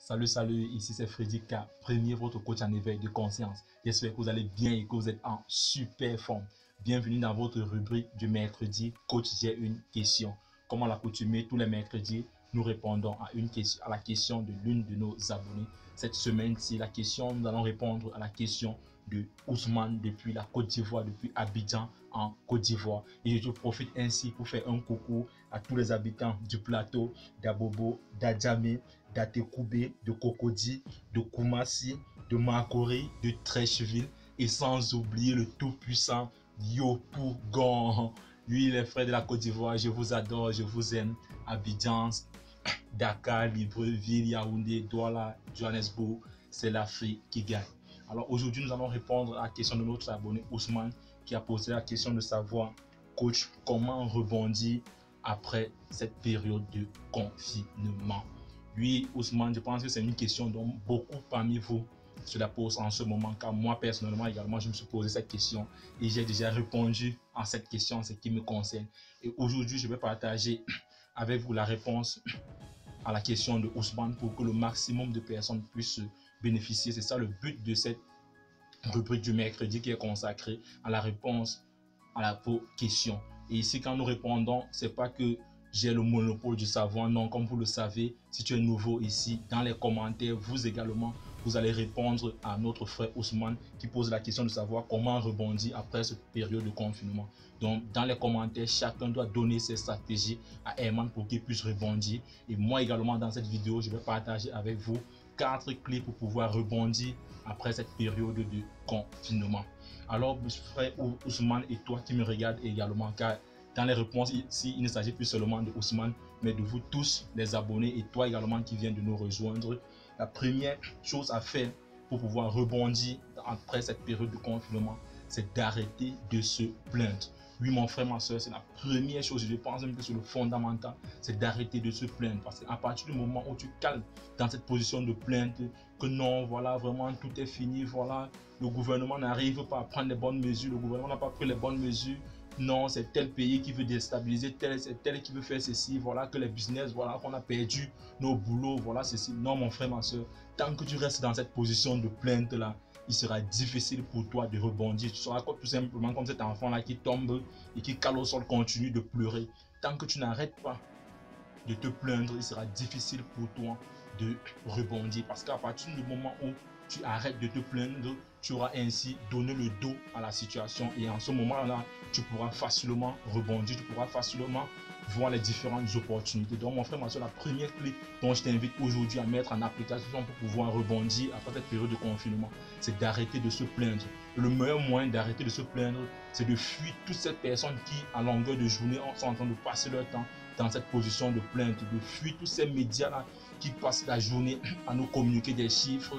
Salut, ici c'est Freddy K, premier votre coach en éveil de conscience. J'espère que vous allez bien et que vous êtes en super forme. Bienvenue dans votre rubrique du mercredi. Coach, j'ai une question. Comme à l'accoutumée, tous les mercredis, nous répondons à la question de l'une de nos abonnés. Cette semaine-ci, nous allons répondre à la question de Ousmane depuis la Côte d'Ivoire, depuis Abidjan en Côte d'Ivoire. Et je profite ainsi pour faire un coucou à tous les habitants du plateau d'Abobo, d'Adjamé, d'Atekoubé, de Cocody, de Koumassi, de Makori, de Trècheville et sans oublier le tout-puissant Yopougon. Lui, les frères de la Côte d'Ivoire, je vous adore, je vous aime. Abidjan, Dakar, Libreville, Yaoundé, Douala, Johannesburg, c'est l'Afrique qui gagne. Alors aujourd'hui, nous allons répondre à la question de notre abonné Ousmane qui a posé la question de savoir, coach, comment rebondir après cette période de confinement. Lui, Ousmane, je pense que c'est une question dont beaucoup parmi vous se la posent en ce moment, car moi personnellement également, je me suis posé cette question et j'ai déjà répondu à cette question en ce qui me concerne. Et aujourd'hui, je vais partager avec vous la réponse à la question de Ousmane pour que le maximum de personnes puissent bénéficier. C'est ça le but de cette rubrique du mercredi qui est consacrée à la réponse à vos questions. Et ici, quand nous répondons, c'est pas que j'ai le monopole du savoir. Non, comme vous le savez, si tu es nouveau ici, dans les commentaires, vous également, vous allez répondre à notre frère Ousmane qui pose la question de savoir comment rebondir après cette période de confinement. Donc, dans les commentaires, chacun doit donner ses stratégies à Herman pour qu'il puisse rebondir. Et moi également, dans cette vidéo, je vais partager avec vous 4 clés pour pouvoir rebondir après cette période de confinement. Alors, frère Ousmane et toi qui me regardez également, car dans les réponses ici, il ne s'agit plus seulement de Ousmane, mais de vous tous, les abonnés, et toi également qui viens de nous rejoindre. La première chose à faire pour pouvoir rebondir après cette période de confinement, c'est d'arrêter de se plaindre. Oui, mon frère, ma soeur, c'est la première chose, je pense même que c'est le fondamental, c'est d'arrêter de se plaindre. Parce qu'à partir du moment où tu calmes dans cette position de plainte, que non, voilà, vraiment, tout est fini, voilà, le gouvernement n'arrive pas à prendre les bonnes mesures, le gouvernement n'a pas pris les bonnes mesures, non, c'est tel pays qui veut déstabiliser, c'est tel qui veut faire ceci, voilà, que les business, voilà, qu'on a perdu nos boulots, voilà, ceci. Non, mon frère, ma soeur, tant que tu restes dans cette position de plainte là, il sera difficile pour toi de rebondir. Tu seras tout simplement comme cet enfant-là qui tombe et qui cale au sol, continue de pleurer. Tant que tu n'arrêtes pas de te plaindre, il sera difficile pour toi de rebondir. Parce qu'à partir du moment où tu arrêtes de te plaindre, tu auras ainsi donné le dos à la situation. Et en ce moment-là, tu pourras facilement rebondir, tu pourras facilement voir les différentes opportunités. Donc mon frère, ma soeur, la première clé dont je t'invite aujourd'hui à mettre en application pour pouvoir rebondir après cette période de confinement, c'est d'arrêter de se plaindre. Le meilleur moyen d'arrêter de se plaindre, c'est de fuir toutes ces personnes qui, à longueur de journée, sont en train de passer leur temps dans cette position de plainte, de fuir tous ces médias-là qui passent la journée à nous communiquer des chiffres,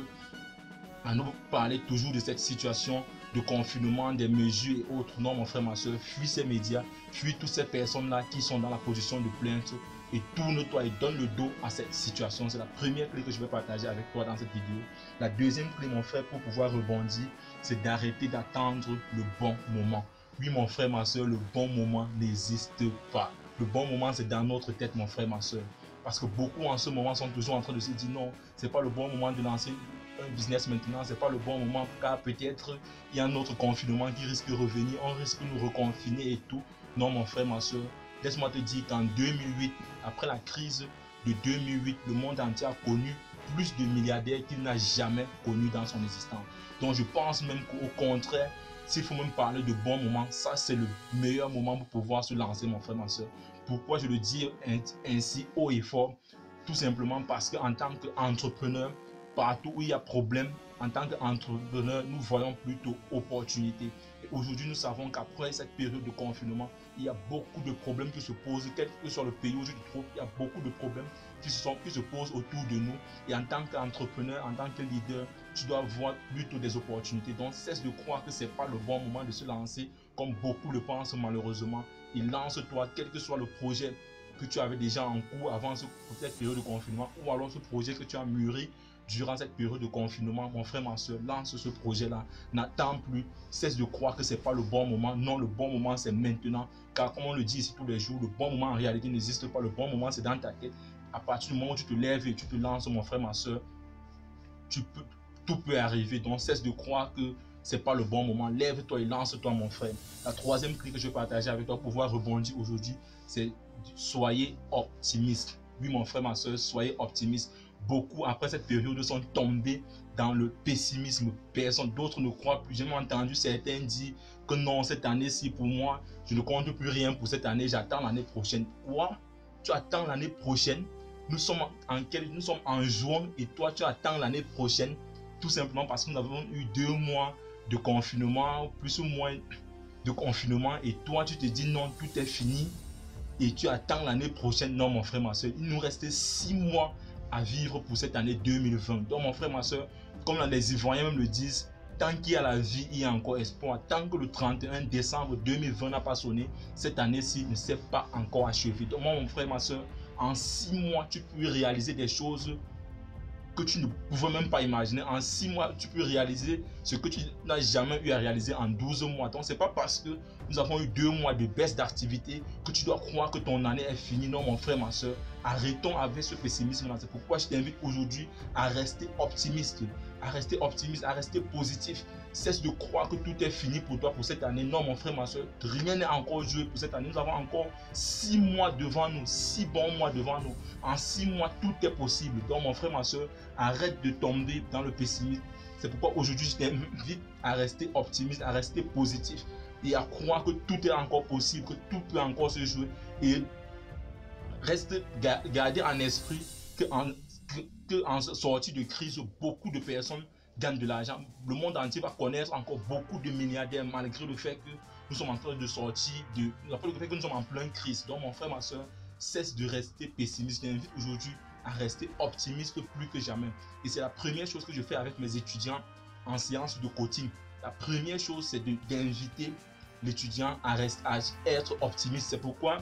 à nous parler toujours de cette situation de confinement, des mesures et autres. Non, mon frère, ma soeur, fuis ces médias, fuis toutes ces personnes-là qui sont dans la position de plainte et tourne-toi et donne le dos à cette situation. C'est la première clé que je vais partager avec toi dans cette vidéo. La deuxième clé, mon frère, pour pouvoir rebondir, c'est d'arrêter d'attendre le bon moment. Oui, mon frère, ma soeur, le bon moment n'existe pas. Le bon moment, c'est dans notre tête, mon frère, ma soeur. Parce que beaucoup en ce moment sont toujours en train de se dire non, c'est pas le bon moment de lancer un business maintenant, c'est pas le bon moment car peut-être il y a un autre confinement qui risque de revenir, on risque de nous reconfiner et tout. Non, mon frère, ma soeur, laisse-moi te dire qu'en 2008, après la crise de 2008, le monde entier a connu plus de milliardaires qu'il n'a jamais connu dans son existence. Donc je pense même qu'au contraire, s'il faut même parler de bon moment, ça c'est le meilleur moment pour pouvoir se lancer, mon frère, ma soeur. Pourquoi je le dis ainsi haut et fort? Tout simplement parce qu'en tant qu'entrepreneur, partout où il y a problème, en tant qu'entrepreneur, nous voyons plutôt opportunité. Et aujourd'hui, nous savons qu'après cette période de confinement, il y a beaucoup de problèmes qui se posent, quel que soit le pays où je te trouve, il y a beaucoup de problèmes qui se posent autour de nous. Et en tant qu'entrepreneur, en tant que leader, tu dois voir plutôt des opportunités. Donc, cesse de croire que ce n'est pas le bon moment de se lancer, comme beaucoup le pensent malheureusement. Et lance-toi, quel que soit le projet que tu avais déjà en cours avant cette période de confinement, ou alors ce projet que tu as mûri durant cette période de confinement. Mon frère, ma soeur, lance ce projet-là. N'attends plus, cesse de croire que ce n'est pas le bon moment. Non, le bon moment, c'est maintenant. Car comme on le dit ici tous les jours, le bon moment en réalité n'existe pas. Le bon moment, c'est dans ta tête. À partir du moment où tu te lèves et tu te lances, mon frère, ma soeur, tout peut arriver. Donc cesse de croire que c'est pas le bon moment. Lève-toi et lance-toi, mon frère. La troisième clé que je vais partager avec toi pour pouvoir rebondir aujourd'hui, c'est soyez optimiste. Oui, mon frère, ma soeur, soyez optimiste. Beaucoup, après cette période, sont tombés dans le pessimisme. Personne d'autre ne croit plus. J'ai entendu certains dire que non, cette année-ci, pour moi, je ne compte plus rien pour cette année. J'attends l'année prochaine. Quoi? Tu attends l'année prochaine? Nous sommes en juin et toi, tu attends l'année prochaine, tout simplement parce que nous avons eu 2 mois de confinement, plus ou moins de confinement, et toi, tu te dis non, tout est fini et tu attends l'année prochaine. Non, mon frère, ma soeur, il nous restait 6 mois à vivre pour cette année 2020. Donc, mon frère, ma soeur, comme les Ivoiriens même le disent, tant qu'il y a la vie, il y a encore espoir. Tant que le 31 décembre 2020 n'a pas sonné, cette année-ci ne s'est pas encore achevée. Donc, moi, mon frère, ma soeur, en 6 mois, tu peux réaliser des choses que tu ne pouvais même pas imaginer. En 6 mois, tu peux réaliser ce que tu n'as jamais eu à réaliser en 12 mois. Donc, ce n'est pas parce que nous avons eu 2 mois de baisse d'activité que tu dois croire que ton année est finie. Non, mon frère, ma soeur, arrêtons avec ce pessimisme-là. C'est pourquoi je t'invite aujourd'hui à rester optimiste, à rester positif. Cesse de croire que tout est fini pour toi pour cette année. Non, mon frère, ma soeur, rien n'est encore joué pour cette année. Nous avons encore 6 mois devant nous, 6 bons mois devant nous. En 6 mois, tout est possible. Donc, mon frère, ma soeur, arrête de tomber dans le pessimisme. C'est pourquoi aujourd'hui, je t'invite à rester optimiste, à rester positif et à croire que tout est encore possible, que tout peut encore se jouer. Et garder en esprit qu'en sortie de crise, beaucoup de personnes gagnent de l'argent. Le monde entier va connaître encore beaucoup de milliardaires malgré le fait que nous sommes en train de sortir malgré le fait que nous sommes en pleine crise. Donc, mon frère, ma soeur, cesse de rester pessimiste. Je t'invite aujourd'hui à rester optimiste plus que jamais. Et c'est la première chose que je fais avec mes étudiants en séance de coaching. La première chose, c'est d'inviter l'étudiant à être optimiste. C'est pourquoi,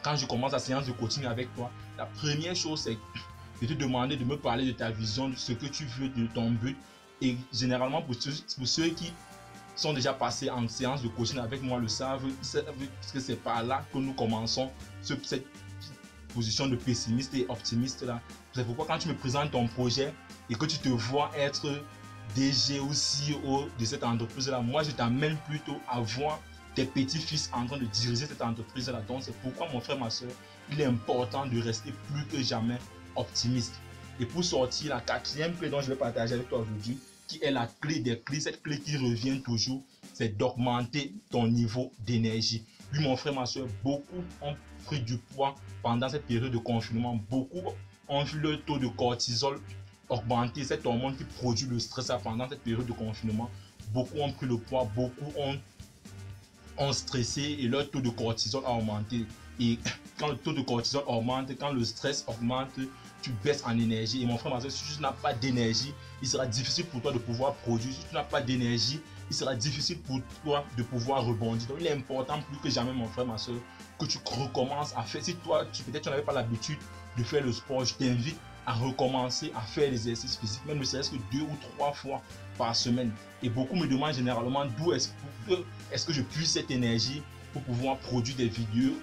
quand je commence la séance de coaching avec toi, la première chose, c'est de te demander de me parler de ta vision, de ce que tu veux, de ton but. Et généralement, pour ceux qui sont déjà passés en séance de coaching avec moi le savent que c'est par là que nous commençons cette position de pessimiste et optimiste là. C'est pourquoi quand tu me présentes ton projet et que tu te vois être DG ou CEO de cette entreprise là, moi je t'amène plutôt à voir tes petits-fils en train de diriger cette entreprise là. Donc c'est pourquoi, mon frère, ma soeur, il est important de rester plus que jamais optimiste. Et pour sortir, la quatrième clé dont je vais partager avec toi aujourd'hui, qui est la clé des clés, cette clé qui revient toujours, c'est d'augmenter ton niveau d'énergie. Oui, mon frère, ma soeur, beaucoup ont pris du poids pendant cette période de confinement. Beaucoup ont vu le taux de cortisol augmenter, cette hormone qui produit le stress pendant cette période de confinement. Beaucoup ont pris le poids, beaucoup ont stressé et leur taux de cortisol a augmenté. Et quand le taux de cortisol augmente, quand le stress augmente, tu baisses en énergie. Et mon frère, ma soeur, si tu n'as pas d'énergie, il sera difficile pour toi de pouvoir produire. Si tu n'as pas d'énergie, il sera difficile pour toi de pouvoir rebondir. Donc il est important plus que jamais, mon frère, ma soeur, que tu recommences à faire. Si toi, peut-être tu n'avais pas l'habitude de faire le sport, je t'invite à recommencer à faire l'exercice physique, même ne serait-ce que 2 ou 3 fois par semaine. Et beaucoup me demandent généralement d'où est-ce que je puise cette énergie pour pouvoir produire des vidéos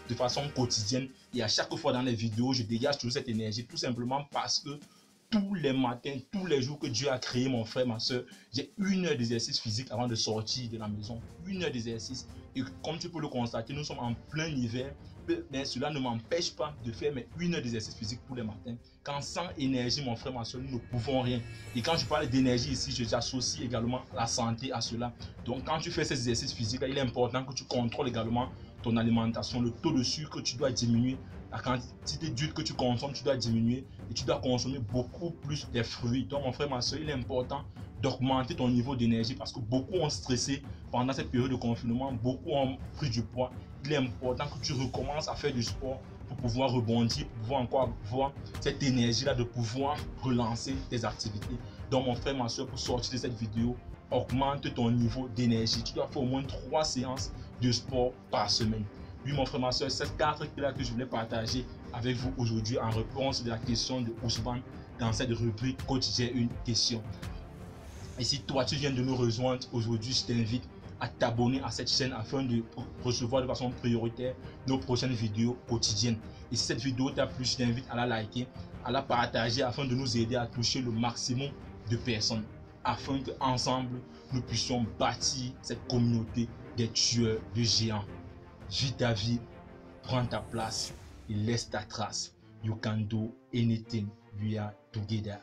de façon quotidienne. Et à chaque fois dans les vidéos, je dégage toujours cette énergie, tout simplement parce que tous les matins, tous les jours que Dieu a créé, mon frère, ma soeur, j'ai 1 heure d'exercice physique avant de sortir de la maison. 1 heure d'exercice. Et comme tu peux le constater, nous sommes en plein hiver, mais cela ne m'empêche pas de faire mes 1 heure d'exercice physique tous les matins. Quand sans énergie, mon frère, ma soeur, nous ne pouvons rien. Et quand je parle d'énergie ici, j'associe également la santé à cela. Donc quand tu fais ces exercices physiques, il est important que tu contrôles également ton alimentation, le taux de sucre que tu dois diminuer, la quantité d'huile que tu consommes, tu dois diminuer et tu dois consommer beaucoup plus des fruits. Donc mon frère, ma soeur, il est important d'augmenter ton niveau d'énergie parce que beaucoup ont stressé pendant cette période de confinement, beaucoup ont pris du poids. Il est important que tu recommences à faire du sport pour pouvoir rebondir, pour pouvoir encore avoir cette énergie-là de pouvoir relancer tes activités. Donc mon frère, ma soeur, pour sortir de cette vidéo, augmente ton niveau d'énergie. Tu dois faire au moins 3 séances de sport par semaine. Oui, mon frère, ma soeur, c'est 4 clés que je voulais partager avec vous aujourd'hui en réponse de la question de Ousmane dans cette rubrique Coach, j'ai une question. Et si toi, tu viens de nous rejoindre aujourd'hui, je t'invite à t'abonner à cette chaîne afin de recevoir de façon prioritaire nos prochaines vidéos quotidiennes. Et si cette vidéo t'a plu, je t'invite à la liker, à la partager afin de nous aider à toucher le maximum de personnes, afin qu'ensemble, nous puissions bâtir cette communauté des tueurs de géants. Vis ta vie, prends ta place et laisse ta trace. You can do anything. We are together.